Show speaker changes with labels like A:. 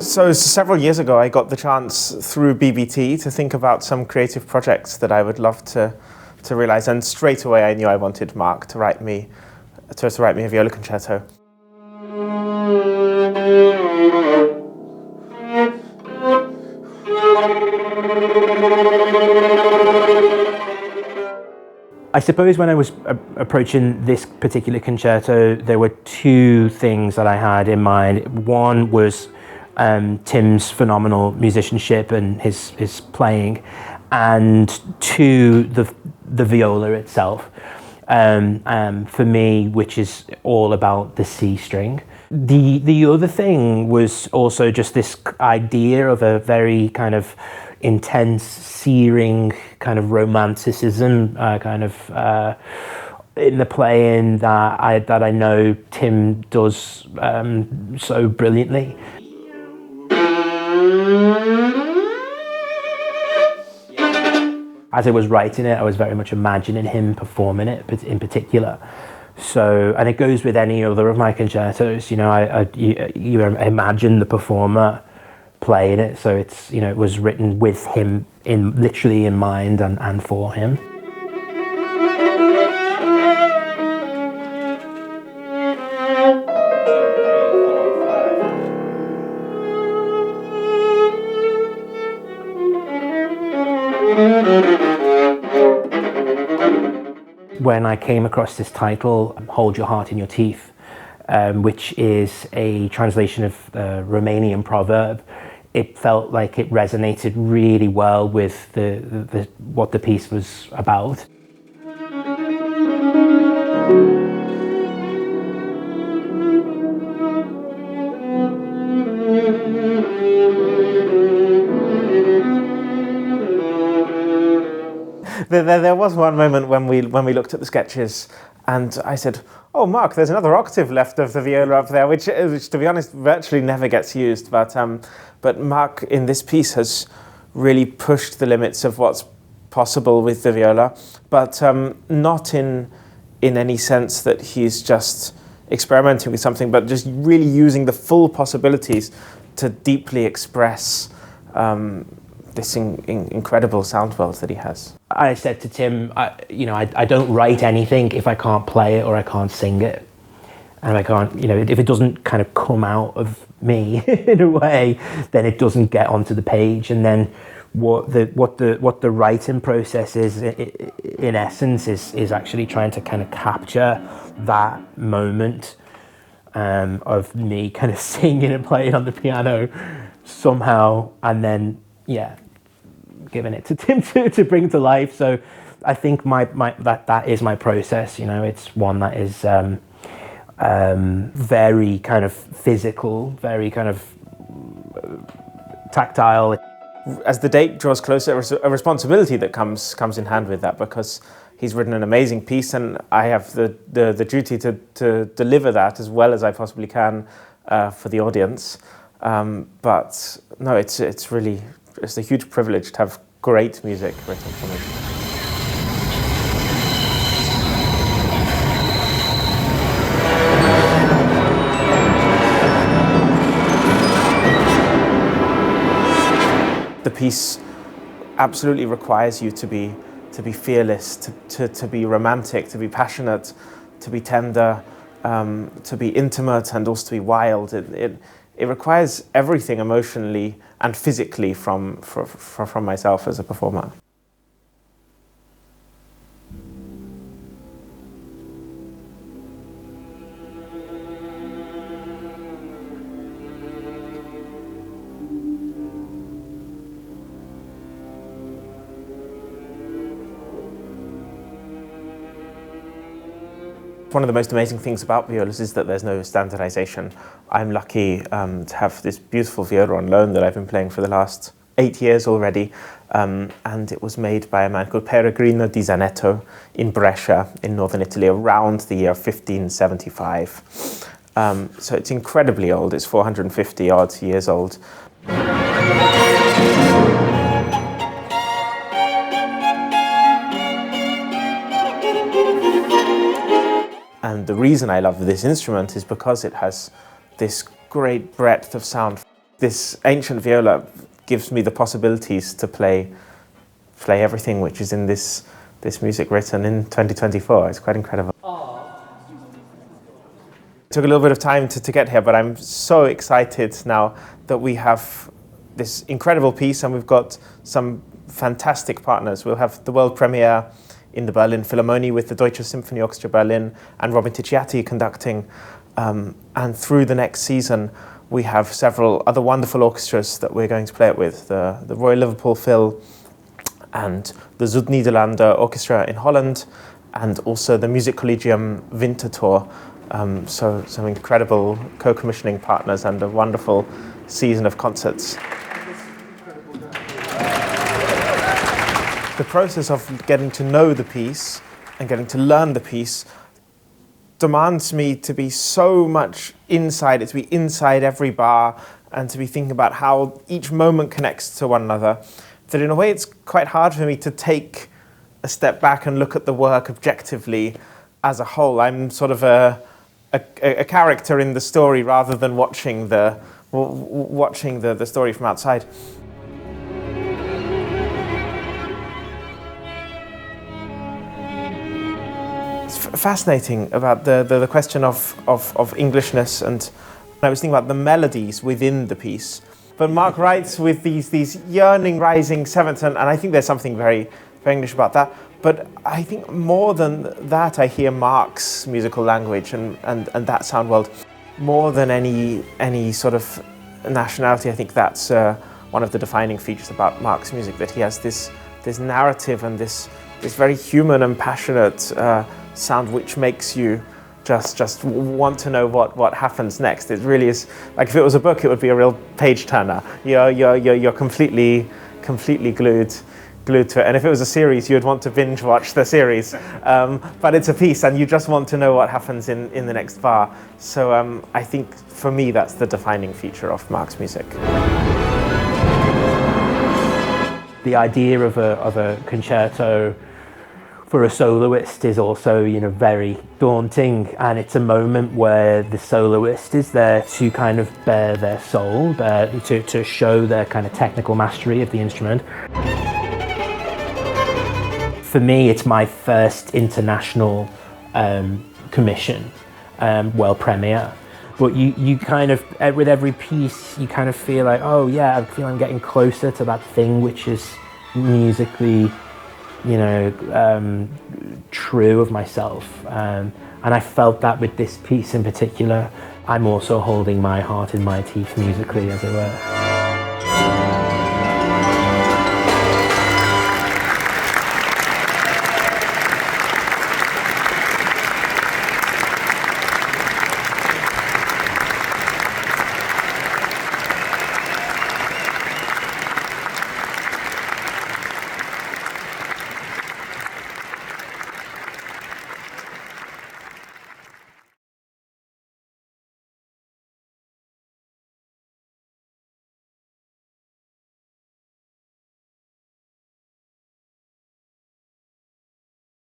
A: So several years ago, I got the chance through BBT to think about some creative projects that I would love to realize, and straight away I knew I wanted Mark to write me a viola concerto.
B: I suppose when I was approaching this particular concerto, there were two things that I had in mind. One was Tim's phenomenal musicianship and his playing, and two, the viola itself. For me, which is all about the C string. The other thing was also just this idea of a very kind of intense, searing kind of romanticism, in the playing that I know Tim does so brilliantly. As I was writing it, I was very much imagining him performing it in particular. So, and it goes with any other of my concertos, you know, you imagine the performer playing it, so it's, you know, it was written with him literally in mind and for him. When I came across this title, Hold Your Heart in Your Teeth, which is a translation of the Romanian proverb, it felt like it resonated really well with what the piece was about.
A: There was one moment when we looked at the sketches, and I said, "Oh, Mark, there's another octave left of the viola up there," which to be honest, virtually never gets used. But Mark in this piece has really pushed the limits of what's possible with the viola, but not in any sense that he's just experimenting with something, but just really using the full possibilities to deeply express this incredible sound world that he has.
B: I said to Tim, I don't write anything if I can't play it or I can't sing it. And I can't, you know, if it doesn't kind of come out of me in a way, then it doesn't get onto the page. And then what the writing process is, in essence, is actually trying to kind of capture that moment of me kind of singing and playing on the piano somehow, and then giving it to Tim to bring to life. So I think that is my process. You know, it's one that is very kind of physical, very kind of tactile.
A: As the date draws closer, a responsibility that comes in hand with that, because he's written an amazing piece, and I have the duty to deliver that as well as I possibly can for the audience. But no, it's a huge privilege to have great music written for me. The piece absolutely requires you to be fearless, to be romantic, to be passionate, to be tender, to be intimate, and also to be wild. It requires everything emotionally and physically from myself as a performer. One of the most amazing things about violas is that there's no standardization. I'm lucky to have this beautiful viola on loan that I've been playing for the last 8 years already, and it was made by a man called Perugino di Zanetto in Brescia in northern Italy around the year 1575. So it's incredibly old. It's 450 odd years old. And the reason I love this instrument is because it has this great breadth of sound. this ancient viola gives me the possibilities to play everything which is in this music written in 2024. It's quite incredible. It took a little bit of time to get here, but I'm so excited now that we have this incredible piece and we've got some fantastic partners. We'll have the world premiere in the Berlin Philharmonie with the Deutsches Symphonie-Orchester Berlin and Robin Ticciati conducting. And through the next season, we have several other wonderful orchestras that we're going to play it with. The Royal Liverpool Phil and the Zuid-Nederlanden Orchestra in Holland, and also the Musikkollegium Winterthur. So some incredible co-commissioning partners and a wonderful season of concerts. The process of getting to know the piece and getting to learn the piece demands me to be so much inside it, to be inside every bar and to be thinking about how each moment connects to one another, that in a way it's quite hard for me to take a step back and look at the work objectively as a whole. I'm sort of a character in the story rather than watching the story from outside. Fascinating about the question of Englishness, and I was thinking about the melodies within the piece. But Mark writes with these yearning rising sevenths, and I think there's something very, very English about that. But I think more than that, I hear Mark's musical language and that sound world more than any sort of nationality. I think that's one of the defining features about Mark's music, that he has this narrative and this very human and passionate sound which makes you just want to know what happens next. It really is, like if it was a book, it would be a real page turner. You're completely glued to it. And if it was a series, you'd want to binge watch the series. But it's a piece, and you just want to know what happens in the next bar. So I think for me, that's the defining feature of Mark's music.
B: The idea of a concerto for a soloist is also, very daunting, and it's a moment where the soloist is there to kind of bare their soul, to show their kind of technical mastery of the instrument. For me, it's my first international commission, world premiere. But you kind of, with every piece, you kind of feel like, oh yeah, I feel I'm getting closer to that thing which is musically, true of myself. And I felt that with this piece in particular. I'm also holding my heart in my teeth musically, as it were.